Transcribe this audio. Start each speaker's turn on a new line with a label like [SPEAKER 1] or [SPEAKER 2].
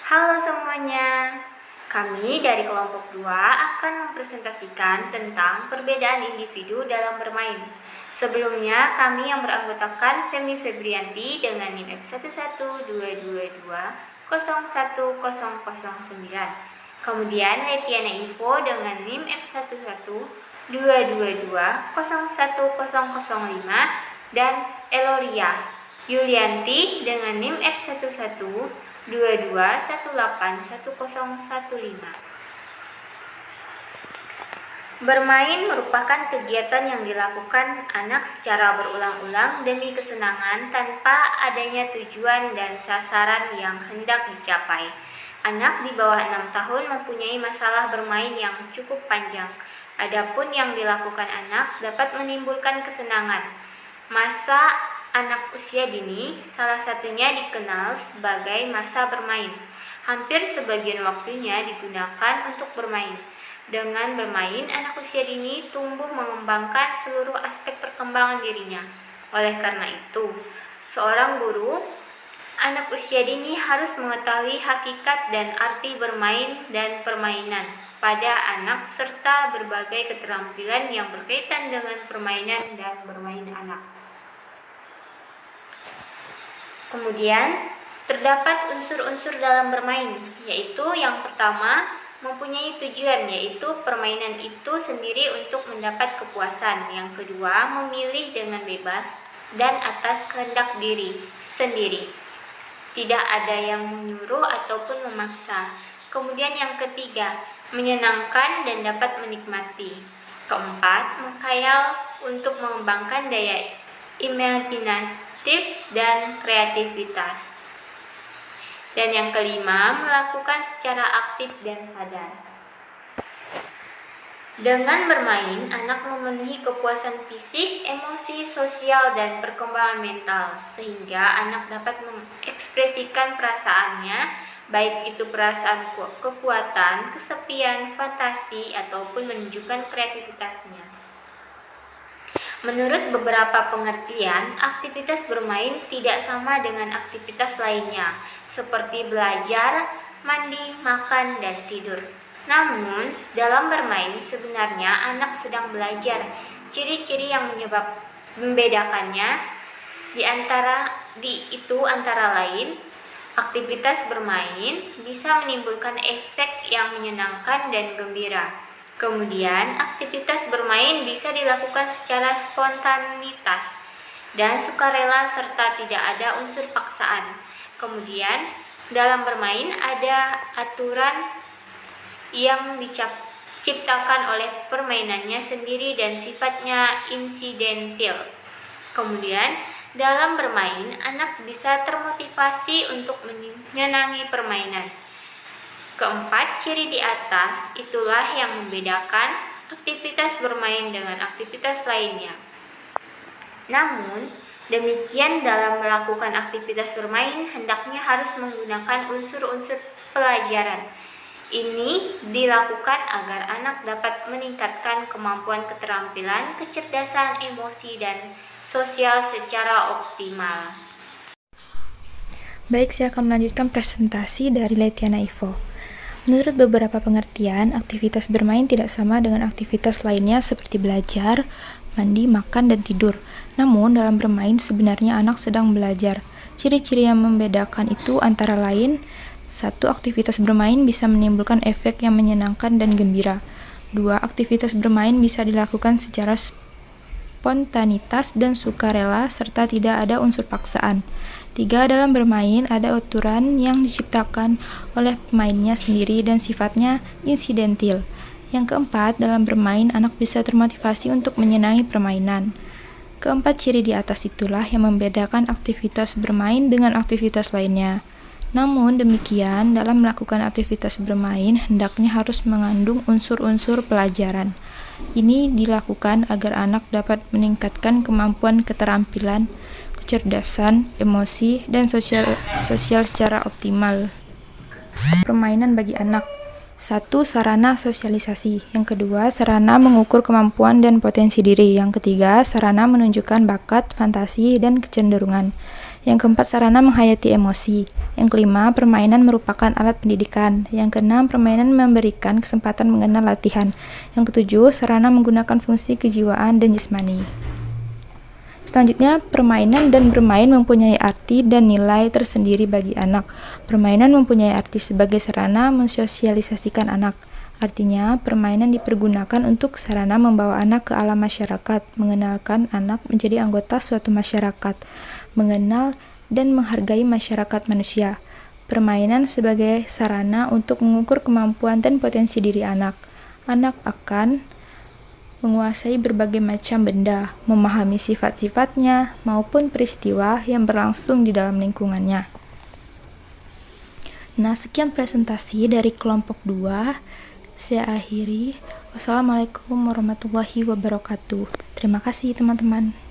[SPEAKER 1] Halo semuanya, kami dari kelompok 2 akan mempresentasikan tentang perbedaan individu dalam bermain. Sebelumnya, kami yang beranggotakan Femi Febrianti dengan NIM F11222010009. Kemudian Letiana Ivo dengan NIM F11222010005 dan Eloria Yulianti dengan NIM F11221811015. Bermain merupakan kegiatan yang dilakukan anak secara berulang-ulang demi kesenangan tanpa adanya tujuan dan sasaran yang hendak dicapai. Anak di bawah 6 tahun mempunyai masalah bermain yang cukup panjang. Adapun yang dilakukan anak dapat menimbulkan kesenangan. Masa anak usia dini salah satunya dikenal sebagai masa bermain. Hampir sebagian waktunya digunakan untuk bermain. Dengan bermain, anak usia dini tumbuh mengembangkan seluruh aspek perkembangan dirinya. Oleh karena itu, seorang guru anak usia dini harus mengetahui hakikat dan arti bermain dan permainan pada anak serta berbagai keterampilan yang berkaitan dengan permainan dan bermain anak. Kemudian, terdapat unsur-unsur dalam bermain, yaitu yang pertama, mempunyai tujuan, yaitu permainan itu sendiri untuk mendapat kepuasan. Yang kedua, memilih dengan bebas dan atas kehendak diri sendiri. Tidak ada yang menyuruh ataupun memaksa. Kemudian yang ketiga, menyenangkan dan dapat menikmati. Keempat, menghayal untuk mengembangkan daya imajinatif dan kreativitas. Dan yang kelima, melakukan secara aktif dan sadar. Dengan bermain, anak memenuhi kepuasan fisik, emosi, sosial, dan perkembangan mental, sehingga anak dapat mengekspresikan perasaannya, baik itu perasaan kekuatan, kesepian, fantasi, ataupun menunjukkan kreativitasnya. Menurut beberapa pengertian, aktivitas bermain tidak sama dengan aktivitas lainnya, seperti belajar, mandi, makan, dan tidur. Namun, dalam bermain sebenarnya anak sedang belajar. Ciri-ciri yang membedakannya antara lain, aktivitas bermain bisa menimbulkan efek yang menyenangkan dan gembira. Kemudian, aktivitas bermain bisa dilakukan secara spontanitas dan sukarela serta tidak ada unsur paksaan. Kemudian, dalam bermain ada aturan yang diciptakan oleh permainannya sendiri dan sifatnya insidentil. Kemudian, dalam bermain, anak bisa termotivasi untuk menyenangi permainan. Keempat, ciri di atas itulah yang membedakan aktivitas bermain dengan aktivitas lainnya. Namun, demikian dalam melakukan aktivitas bermain hendaknya harus menggunakan unsur-unsur pelajaran. Ini dilakukan agar anak dapat meningkatkan kemampuan keterampilan, kecerdasan, emosi, dan sosial secara optimal.
[SPEAKER 2] Baik, saya akan melanjutkan presentasi dari Letiana Ivo. Menurut beberapa pengertian, aktivitas bermain tidak sama dengan aktivitas lainnya seperti belajar, mandi, makan, dan tidur. Namun, dalam bermain sebenarnya anak sedang belajar. Ciri-ciri yang membedakan itu antara lain, 1. Aktivitas bermain bisa menimbulkan efek yang menyenangkan dan gembira. 2. Aktivitas bermain bisa dilakukan secara spontanitas dan sukarela serta tidak ada unsur paksaan. 3. Dalam bermain ada aturan yang diciptakan oleh pemainnya sendiri dan sifatnya insidentil. Yang keempat, dalam bermain anak bisa termotivasi untuk menyenangi permainan. Keempat ciri di atas itulah yang membedakan aktivitas bermain dengan aktivitas lainnya. Namun demikian, dalam melakukan aktivitas bermain hendaknya harus mengandung unsur-unsur pelajaran. Ini dilakukan agar anak dapat meningkatkan kemampuan keterampilan, kecerdasan, emosi, dan sosial secara optimal. Permainan bagi anak. 1. Sarana sosialisasi. Yang kedua, sarana mengukur kemampuan dan potensi diri. Yang ketiga, sarana menunjukkan bakat, fantasi, dan kecenderungan. Yang keempat, sarana menghayati emosi. Yang kelima, permainan merupakan alat pendidikan. Yang keenam, permainan memberikan kesempatan mengenal latihan. Yang ketujuh, sarana menggunakan fungsi kejiwaan dan jasmani. Selanjutnya, permainan dan bermain mempunyai arti dan nilai tersendiri bagi anak. Permainan mempunyai arti sebagai sarana mensosialisasikan anak. Artinya, permainan dipergunakan untuk sarana membawa anak ke alam masyarakat, mengenalkan anak menjadi anggota suatu masyarakat, mengenal dan menghargai masyarakat manusia. Permainan sebagai sarana untuk mengukur kemampuan dan potensi diri anak. Anak akan menguasai berbagai macam benda, memahami sifat-sifatnya maupun peristiwa yang berlangsung di dalam lingkungannya. Nah, sekian presentasi dari kelompok 2. Saya akhiri. Wassalamualaikum warahmatullahi wabarakatuh. Terima kasih teman-teman.